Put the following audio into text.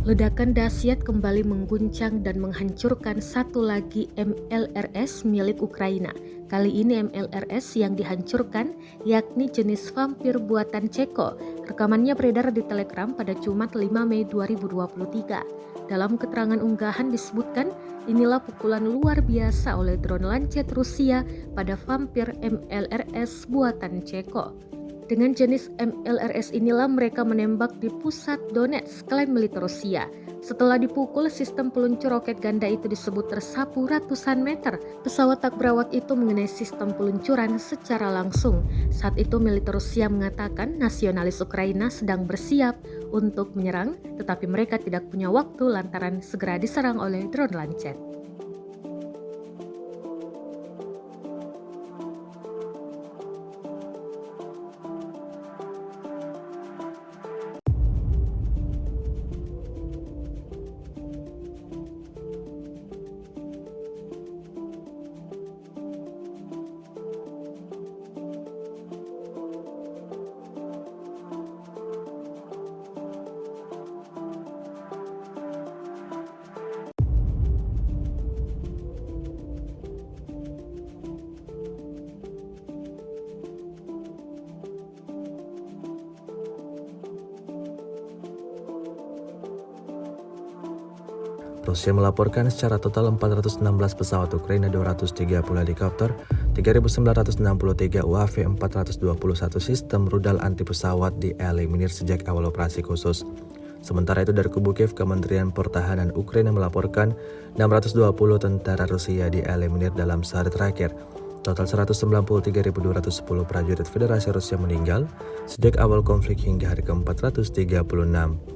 Ledakan dahsyat kembali mengguncang dan menghancurkan satu lagi MLRS milik Ukraina. Kali ini MLRS yang dihancurkan yakni jenis vampir buatan Ceko. Rekamannya beredar di Telegram pada Jumat 5 Mei 2023. Dalam keterangan unggahan disebutkan, inilah pukulan luar biasa oleh drone Lancet Rusia pada vampir MLRS buatan Ceko. Dengan jenis MLRS inilah mereka menembak di pusat Donetsk, klaim militer Rusia. Setelah dipukul, sistem peluncur roket ganda itu disebut tersapu ratusan meter. Pesawat tak berawak itu mengenai sistem peluncuran secara langsung. Saat itu militer Rusia mengatakan nasionalis Ukraina sedang bersiap untuk menyerang, tetapi mereka tidak punya waktu lantaran segera diserang oleh drone Lancet. Rusia melaporkan secara total 416 pesawat Ukraina, 230 helikopter, 3.963 UAV, 421 sistem rudal anti pesawat dieliminir sejak awal operasi khusus. Sementara itu dari kubu Kiev, Kementerian Pertahanan Ukraina melaporkan 620 tentara Rusia dieliminir dalam sehari terakhir. Total 193.210 prajurit Federasi Rusia meninggal sejak awal konflik hingga hari ke-436.